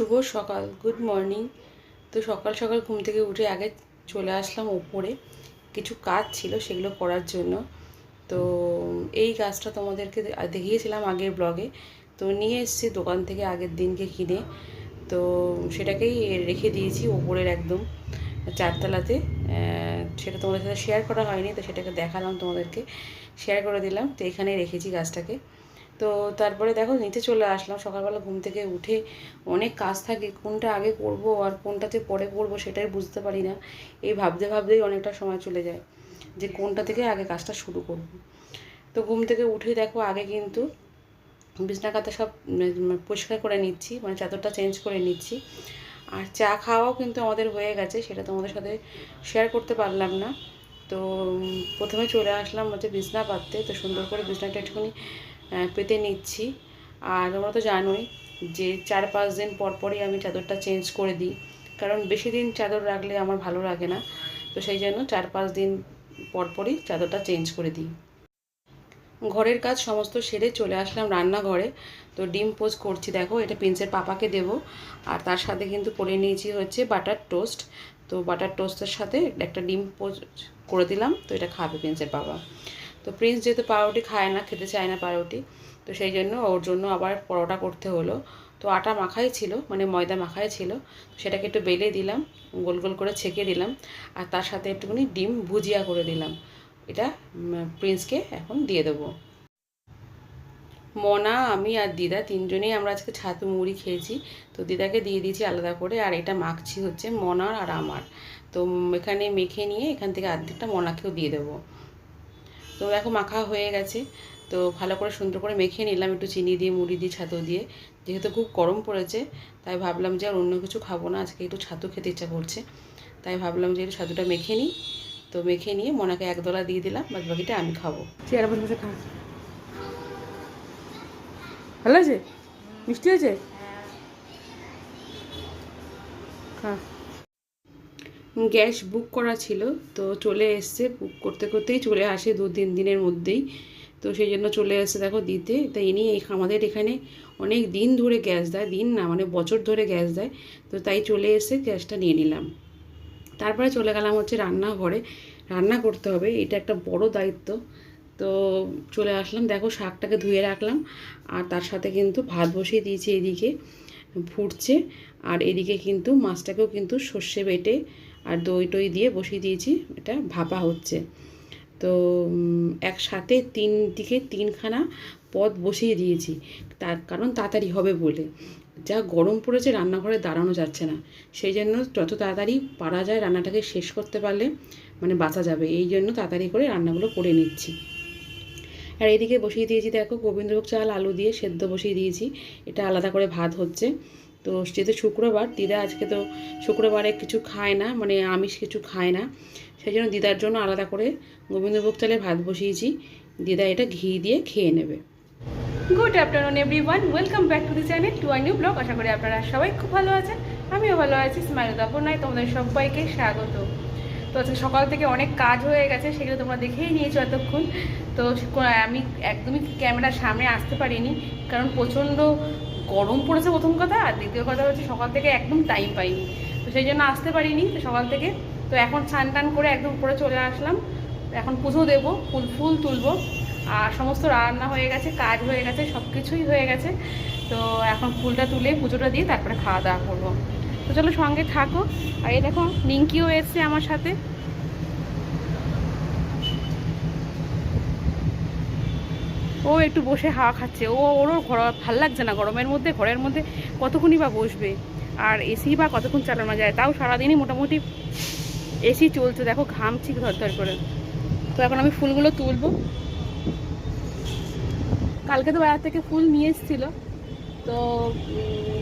শুভ সকাল, good morning. তো সকাল সকাল ঘুম থেকে উঠে আগে চলে আসলাম ওপরে, কিছু কাজ ছিল সেগুলো করার জন্য। তো এই গাছটা তোমাদেরকে দেখিয়েছিলাম আগের ব্লগে। তো নিয়ে এসেছি দোকান থেকে আগের দিনকে কিনে। তো সেটাকেই রেখে দিয়েছি ওপরের একদম চারতলাতে। সেটা তোমাদের সাথে শেয়ার করা হয়নি, তো সেটাকে দেখালাম তোমাদেরকে, শেয়ার করে দিলাম। তো এখানে রেখেছি গাছটাকে। তো তারপরে দেখো নিচে চলে আসলাম। সকালবেলা ঘুম থেকে উঠে অনেক কাজ থাকে, কোনটা আগে করব আর কোনটাতে পরে করব সেটাই বুঝতে পারি না। এই ভাবতে ভাবতেই অনেকটা সময় চলে যায় যে কোনটা থেকে আগে কাজটা শুরু করব। তো ঘুম থেকে উঠে দেখো আগে কিন্তু বিছনা কাঁথা সব পরিষ্কার করে নিচ্ছি, মানে চাদরটা চেঞ্জ করে নিচ্ছি। আর চা খাওয়াও কিন্তু আমাদের হয়ে গেছে, সেটা তোমাদের সাথে শেয়ার করতে পারলাম না। তো প্রথমে চলে আসলাম হচ্ছে বিছনা পাততে। তো সুন্দর করে বিছনাটা একটুখানি পেতে নিচ্ছি। আর তোমরা তো জানোই যে 4-5 দিন পর পরই আমি চাদরটা চেঞ্জ করে দিই, কারণ বেশি দিন চাদর রাখলে আমার ভালো লাগে না। তো সেই জন্য 4-5 দিন পর পরই চাদরটা চেঞ্জ করে দিই। ঘরের কাজ সমস্ত সেরে চলে আসলাম রান্নাঘরে। তো ডিম পোস্ট করছি, দেখো এটা প্রিন্সের পাপাকে দেব। আর তার সাথে কিন্তু করে নিয়েছি হচ্ছে বাটার টোস্ট। তো বাটার টোস্টের সাথে একটা ডিম পোস্ট করে দিলাম, তো এটা খাবে প্রিন্সের পাপা। তো প্রিন্স যেহেতু পাউরুটি খায় না, খেতে চায় না পাউরুটি, তো সেই জন্য ওর জন্য আবার পরোটা করতে হলো। তো আটা মাখাই ছিল, মানে ময়দা মাখাই ছিল, সেটাকে একটু বেলে দিলাম, গোল গোল করে ছেঁকে দিলাম। আর তার সাথে একটুখানি ডিম ভুজিয়া করে দিলাম। এটা প্রিন্সকে এখন দিয়ে দেবো। মনা, আমি আর দিদা তিনজনেই আমরা আজকে ছাতু মুড়ি খেয়েছি। তো দিদাকে দিয়ে দিয়েছি আলাদা করে, আর এটা মাখছি হচ্ছে মনার আর আমার। তো এখানে মেখে নিয়ে এখান থেকে অর্ধেকটা মনাকেও দিয়ে দেবো। তো দেখো মাখা হয়ে গেছে। তো ভালো করে সুন্দর করে মেখে নিলাম একটু চিনি দিয়ে, মুড়ি দিয়ে, ছাতু দিয়ে। যেহেতু খুব গরম পড়েছে, তাই ভাবলাম যে আর অন্য কিছু খাবো না, আজকে একটু ছাতু খেতে ইচ্ছা করছে। তাই ভাবলাম যে একটু ছাতুটা মেখে নিই। তো মেখে নিয়ে মনাকে একদলা দিয়ে দিলাম, বাদ বাকিটা আমি খাবো। চেয়ারে বসে বসে খা। ভালো আছে? মিষ্টি আছে? খা। গ্যাস বুক করা ছিল, তো চলে এসছে। বুক করতে করতেই চলে আসে 2-3 দিনের মধ্যেই। তো সেই জন্য চলে এসছে দেখো দিতে। তাই ইনি আমাদের এখানে অনেক দিন ধরে গ্যাস দেয়, দিন না মানে বছর ধরে গ্যাস দেয়। তো তাই চলে এসে গ্যাসটা নিয়ে নিলাম। তারপরে চলে গেলাম হচ্ছে রান্নাঘরে, রান্না করতে হবে, এটা একটা বড় দায়িত্ব। তো চলে আসলাম, দেখো শাকটাকে ধুয়ে রাখলাম। আর তার সাথে কিন্তু ভাত বসিয়ে দিয়েছি, এদিকে ফুটছে। আর এদিকে কিন্তু মাছটাকেও কিন্তু সর্ষে বেটে আর দই টই দিয়ে বসিয়ে দিয়েছি, এটা ভাপা হচ্ছে। তো একসাথে দিকে 3খানা পদ বসিয়ে দিয়েছি, তার কারণ তাড়াতাড়ি হবে বলে। যা গরম পড়েছে রান্নাঘরে দাঁড়ানো যাচ্ছে না, সেই জন্য যত তাড়াতাড়ি পারা যায় রান্নাটাকে শেষ করতে পারলে মানে বাঁচা যাবে, এই জন্য তাড়াতাড়ি করে রান্নাগুলো করে নিচ্ছি। আর এদিকে বসিয়ে দিয়েছি দেখো গোবিন্দভোগ চাল আলু দিয়ে সেদ্ধ বসিয়ে দিয়েছি, এটা আলাদা করে ভাত হচ্ছে। তো যেহেতু শুক্রবার, দিদা আজকে তো শুক্রবারে কিছু খায় না, মানে আমিষ কিছু খায় না, সেই জন্য দিদার জন্য আলাদা করে গোবিন্দভোগ চালের ভাত বসিয়েছি। দিদা এটা ঘি দিয়ে খেয়ে নেবে। Good afternoon everyone, welcome back to the channel, to I new blog. আশা করি আপনারা সবাই খুব ভালো আছেন, আমিও ভালো আছি। স্মাইল দাপনায় তোমাদের সবাইকে স্বাগত। তো আজকে সকাল থেকে অনেক কাজ হয়ে গেছে, সেগুলো তোমরা দেখেই নিয়েছো এতক্ষণ। তো আমি একদমই ক্যামেরার সামনে আসতে পারিনি, কারণ প্রচণ্ড গরম পড়েছে প্রথম কথা, আর দ্বিতীয় কথা হচ্ছে সকাল থেকে একদম টাইম পাইনি, তো সেই জন্য আসতে পারিনি তো সকাল থেকে। তো এখন স্নান টান করে একদম উপরে চলে আসলাম, এখন পুজো দেবো, ফুল তুলবো। আর সমস্ত রান্না হয়ে গেছে, কাজ হয়ে গেছে, সব কিছুই হয়ে গেছে। তো এখন ফুলটা তুলে পুজোটা দিয়ে তারপরে খাওয়া দাওয়া করবো। তো চলো সঙ্গে থাকো। আর এই দেখো নিঙ্কিও এসছে আমার সাথে। ও একটু বসে হাওয়া খাচ্ছে, ওরও ঘর ভাল লাগছে না গরমের মধ্যে, ঘরের মধ্যে কতক্ষণই বা বসবে। আর এসি বা কতক্ষণ চালানো যায়, তাও সারাদিনই মোটামুটি এসি চলছে। দেখো ঘামছি ধর করে। তো এখন আমি ফুলগুলো তুলবো। কালকে তো বাজার থেকে ফুল নিয়ে এসেছিলো, তো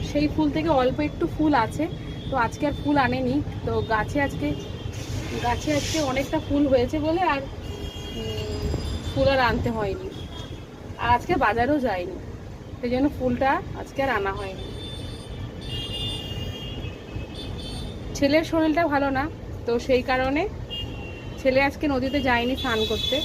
সেই ফুল থেকে অল্প একটু ফুল আছে, তো আজকে আর ফুল আনেনি। তো গাছে আজকে অনেকটা ফুল হয়েছে বলে আর ফুল আর আনতে হয়নি। আর আজকে বাজারেও যায়নি, সেই জন্য ফুলটা আজকে আর আনা হয়নি। ছেলের শরীরটা ভালো না, তো সেই কারণে ছেলে আজকে নদীতে যায়নি স্নান করতে।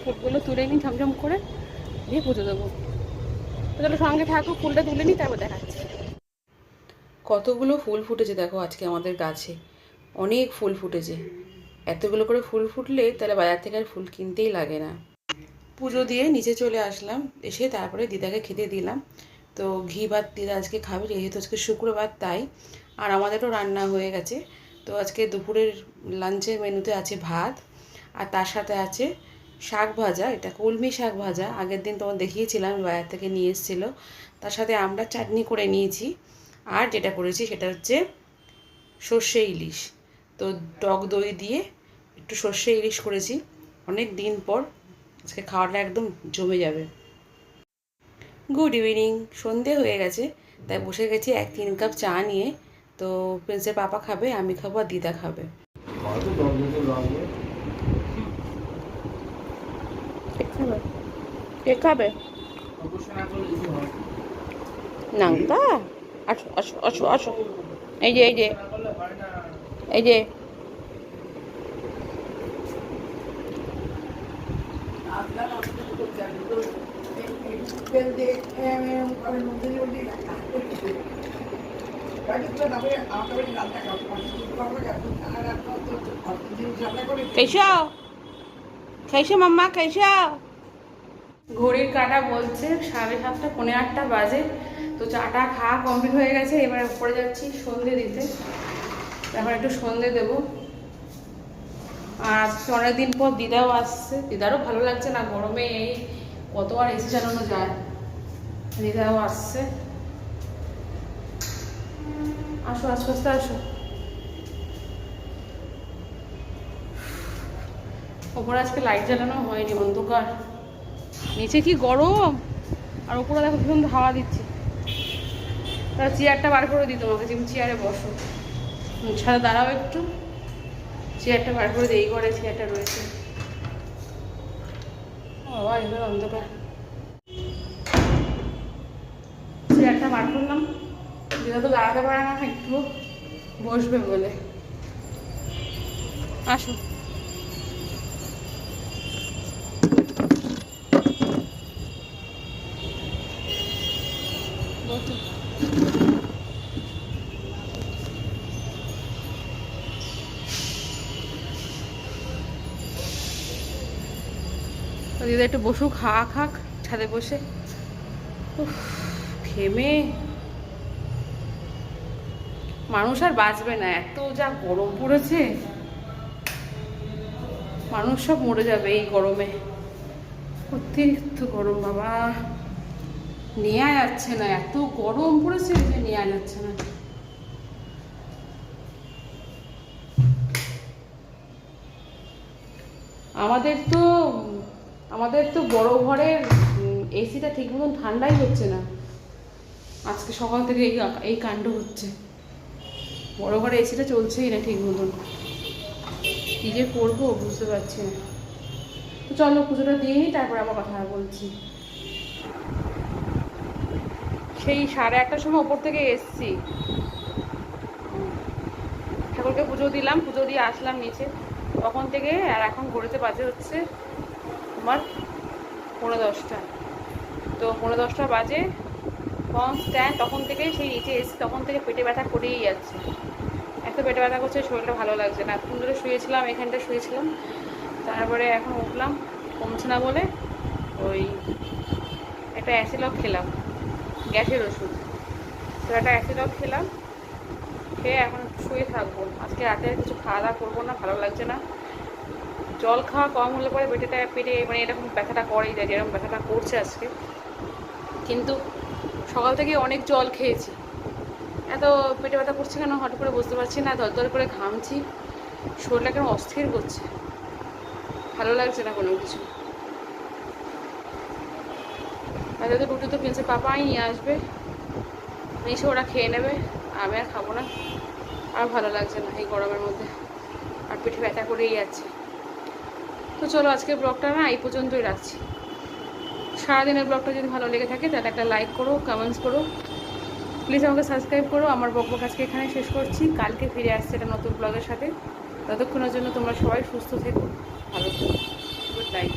ফুলগুলো তুলে নিই ঝমঝম করে, দিয়ে পুজো দেবো। তাহলে সঙ্গে থাকো, ফুলটা তুলে নিই, তারপর দেখাচ্ছি। কতগুলো ফুল ফুটেছে দেখো আজকে আমাদের গাছে, অনেক ফুল ফুটেছে। এতগুলো করে ফুল ফুটলে তাহলে বাজার থেকে আর ফুল কিনতেই লাগে না। পুজো দিয়ে নিচে চলে আসলাম, এসে তারপরে দিদাকে খেতে দিলাম। তো ঘি ভাত দিদা আজকে খাবে, যেহেতু আজকে শুক্রবার তাই। আর আমাদেরও রান্না হয়ে গেছে। তো আজকে দুপুরের লাঞ্চের মেনুতে আছে ভাত, আর তার সাথে আছে শাক ভাজা। এটা কলমি শাক ভাজা, আগের দিন তোমার দেখিয়েছিলাম, বাজার থেকে নিয়ে এসেছিলো। তার সাথে আমরা চাটনি করে নিয়েছি। আর যেটা করেছি সেটা হচ্ছে সর্ষে ইলিশ। তো টক দই দিয়ে একটু সর্ষে ইলিশ করেছি, অনেক দিন পর। আজকে খাওয়াটা একদম জমে যাবে। গুড ইভিনিং, সন্ধে হয়ে গেছে, তাই বসে গেছি 3 কাপ চা নিয়ে। তো প্রিন্সের পাপা খাবে, আমি খাবো, আর দিদা খাবে। কে খাবে? নাংটা, আসো আসো আসো আসো, এই যে এই যে এই যে कैसा कैसा मम्मा कैसा। ঘড়ির কাঁটা বলছে 7:30 7:45 বাজে। তো চাটা খাওয়া কমপ্লিট হয়ে গেছে, এবার উপরে যাচ্ছি সন্ধে দিতে। এখন একটু সন্ধে দেবো। আর আজকে অনেকদিন পর দিদাও আসছে, দিদারও ভালো লাগছে না, গরমে এই কত আর এসি চালানো যায়। দিদাও আসছে, আসো আস্তে আস্তে আসো। ওপরে আজকে লাইট জ্বালানো হয়নি, অন্ধকার, নিচে কি গরম, আর উপরে দেখো ভীষণ হাওয়া দিচ্ছে। তারা চেয়ারটা বার করে দিই তোমাকে, তুমি চেয়ারে বসো, ছাদে দাঁড়াও একটু, চেয়ারটা বার করে দিই, এই ঘরে চেয়ারটা রয়েছে। বাবা এবার অন্ধকার, চেয়ারটা বার করলাম, দিদা তো দাঁড়াতে পারে না, একটু বসবে বলে। আসো, বসো। দিদা একটু বসুক, খাক ছাদে বসে। ঘেমে মানুষ আর বাঁচবে না, এত যা গরম পড়েছে, মানুষ সব মরে যাবে এই গরমে। অতিরিক্ত গরম বাবা, নেওয়া যাচ্ছে না, এত গরম পড়েছে যে নেওয়া যাচ্ছে না। আমাদের তো বড় ঘরের এসিটা ঠিক মতন ঠান্ডাই হচ্ছে না। আজকে সকাল থেকে এই কাণ্ড হচ্ছে, বড় ঘরে এসিটা চলছেই না ঠিক মতন। কী যে করবো বুঝতে পারছি না। তো চলো পুজোটা দিয়ে নিই, তারপর আবার কথা বলছি। সেই 8:30টার সময় ওপর থেকে এসছি, ঠাকুরকে পুজো দিলাম, পুজো দিয়ে আসলাম নিচে, তখন থেকে। আর এখন ঘুরেতে বাজে হচ্ছে তোমার 10:15। তো 10:15 বাজে কনস্ট্যান্ট, তখন থেকে সেই নিচে এসছি, তখন থেকে পেটে ব্যথা করেই যাচ্ছে। এত পেটে ব্যথা করছে, শরীরটা ভালো লাগছে না। এতক্ষণ ধরে শুয়েছিলাম, এখানটা শুয়েছিলাম, তারপরে এখন উঠলাম, কমছে না বলে ওই একটা অ্যাসিলক খেলাম, গ্যাসের ওষুধ। তো একটা অ্যাসিলক খেলাম, খেয়ে এখন শুয়ে থাকবো। আজকে রাতে আর কিছু খাওয়া দাওয়া করবো না, ভালো লাগছে না। জল খাওয়া কম হলে পরে পেটে মানে এরকম ব্যথাটা করেই যায়, যেরকম ব্যথাটা করছে আজকে। কিন্তু সকাল থেকে অনেক জল খেয়েছি, এত পেটে ব্যথা করছে কেন হঠাৎ করে বুঝতে পারছি না। দরদর করে ঘামছি, শরীরটা কেন অস্থির করছে, ভালো লাগছে না কোনো কিছু। আর তো রুটি তো প্রিন্সের পাপাই নিয়ে আসবে, এসে ওরা খেয়ে নেবে, আমি আর খাবো না। আর ভালো লাগছে না এই গরমের মধ্যে, আর পেটে ব্যথা করেই যাচ্ছে। তো চলো আজকের ব্লগটা না এই পর্যন্তই রাখছি। সারাদিনের ব্লগটা যদি ভালো লেগে থাকে তাহলে একটা লাইক করো, কমেন্টস করো, প্লিজ আমাকে সাবস্ক্রাইব করো। আমার বকবক আজকে এখানে শেষ করছি, কালকে ফিরে আসছে একটা নতুন ব্লগের সাথে। ততক্ষণের জন্য তোমরা সবাই সুস্থ থেকো, ভালো থেকো। Good night.